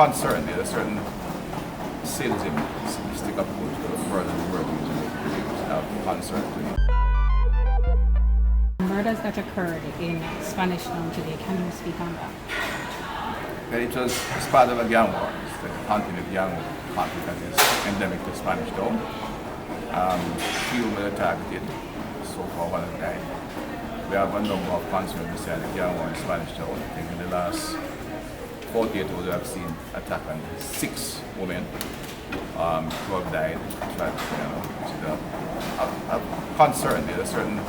concerned. There's a certain sadism, sadistic approach to the murder and murder of concern to it. Murders that occurred in Spanish Town today, can you speak on that? And it was part of a gang war. It's the continued gang conflict that is endemic to Spanish Town. Few were targeted, so far one has died. We have a number of concerns beside the gang war in Spanish Town. I think in the last 48 hours we have seen attack on 6 women who have died. I'm concerned. There's a certain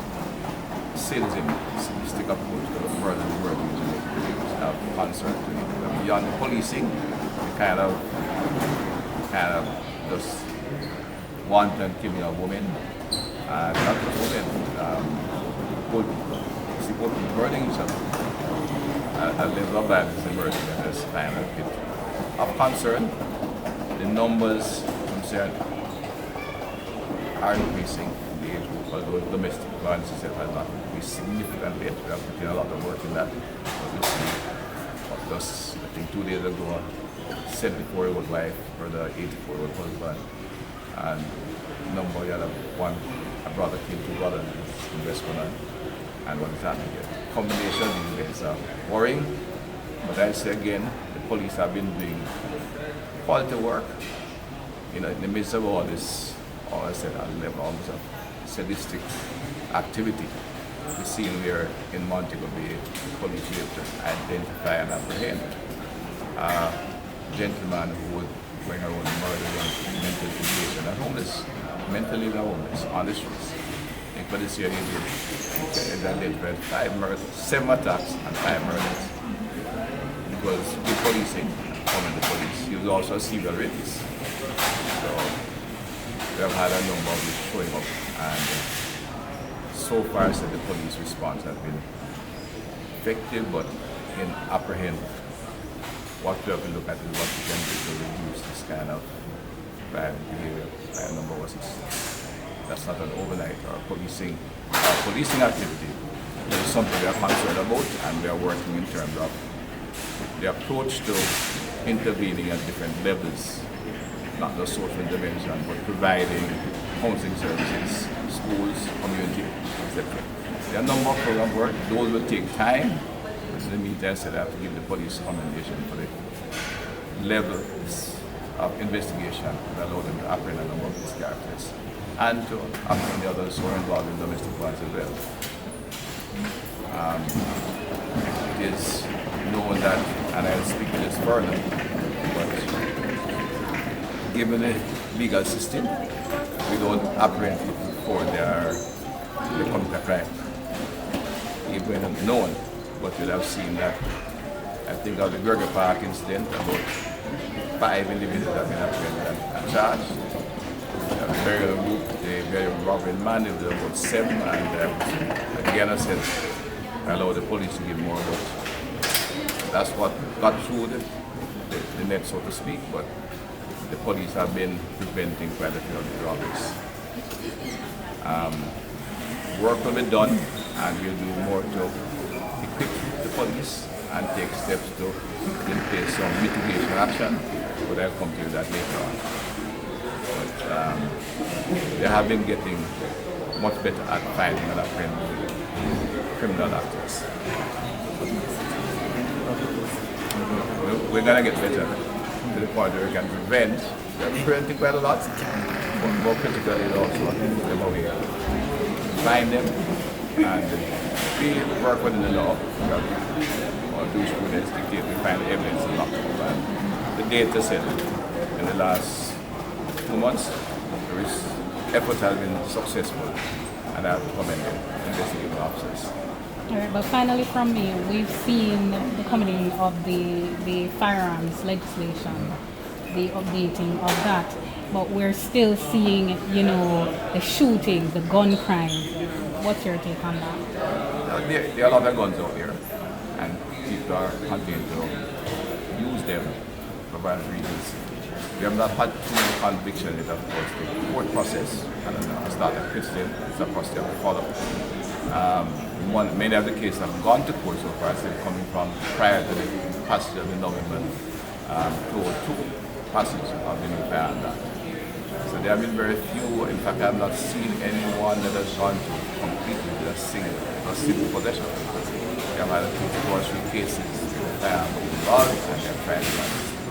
sadism, sadistic approach to the murder and murder of concern to it. Beyond the policing, we kind of just want them killing a woman, and not just women, people murdering each other. A level of violence emerging at this kind of bit of concern. The numbers concerned are increasing in the age group, although domestic violence itself has not increased significantly. We have put in a lot of work in that. Just, I think 2 days ago, a 74-year-old wife or the 84-year-old husband, and number the other one, a brother killed 2 brothers in West Conan, and what is happening here. Combination of these things are worrying, but I say again, the police have been doing quality work. In the midst of all this, all I said, at the level almost of sadistic activity. The scene where in Montego Bay, police were able to identify and apprehend a gentleman who would bring around murder and mental situation and homeless, mentally homeless on the streets. I think for this year he identified 5 murders, 7 attacks and 5 murders. It was good policing, coming the police. He was also a serial rapist. So we have had a number of these showing up, and so far said the police response has been effective, but in apprehend what we have to look at is what we can do to reduce this kind of bad behavior by a number of us. That's not an overnight or policing activity. It is something we are concerned about, and we are working in terms of the approach to intervening at different levels, not just social intervention, but providing housing services, schools, community, etc. There are a number of program work. Those will take time. In the meantime, I have to give the police commendation for the levels of investigation that allow them to apprehend a number of these characters, and to apprehend the others who are involved in domestic violence as well. It is known that, and I'll speak to this further, but given the legal system, we don't apprehend people before they commit a crime. Even known, but you'll have seen that, I think of the Burger Park incident, about 5 individuals have been apprehended and charged. A very group, a very robbery man, it was about 7, and again I said, I allow the police to give more, but that's what got through the net, so to speak, but the police have been preventing quite a few of the robberies. Work will be done, and we'll do more to equip the police and take steps to in place some mitigation action, but I'll come to that later on. But they have been getting much better at finding and apprehending criminal actors. We're going to get better to the point where we can prevent. We're preventing quite a lot, but more critically also put them away. Find them, and we work within the law. Or do students dictate, we find evidence in locked up. And the data said in the last 2 months, effort has been successful, and I have to commend the investigating officers. All right, but finally from me, we've seen the coming of the firearms legislation, the updating of that, but we're still seeing, the shooting, the gun crime. What's your take on that? There are a lot of guns out there, and people are continuing to use them for various reasons. We have not had too many convictions yet, of course. The court process, and I started criticizing, it's a process to follow. Many of the cases have gone to court so far, still coming from prior to the passage of the November toward two passages of the new Firearms Act. So there have been very few. In fact, I have not seen anyone that has gone to completely with a single possession. We have had 2 or 3 cases involved, and their friends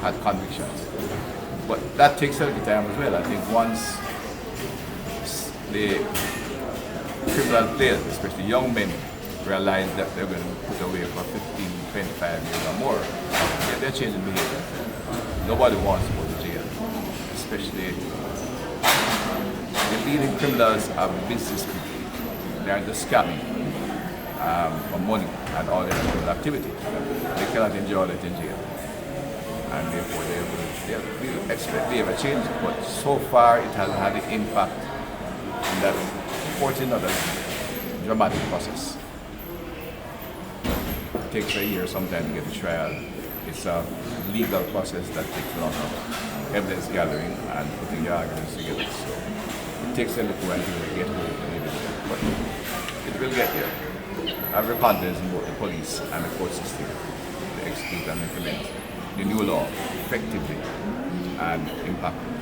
had convictions. But that takes a little time as well. I think once the criminal players, especially young men, realize that they're going to be put away for 15, 25 years or more, they're changing behavior. Nobody wants to go to jail, especially the leading criminals are business people. They're just scamming for money and all their criminal activity. They cannot enjoy that in jail. And therefore we expect they have a change, but so far it has had an impact in that 14 other dramatic process. It takes a year sometimes to get a trial. It's a legal process that takes a lot of evidence gathering and putting your arguments together. So it takes a little while to get hold of it, but it will get there. I have confidence in both the police and the court system to execute and implement the new law effectively and impactfully.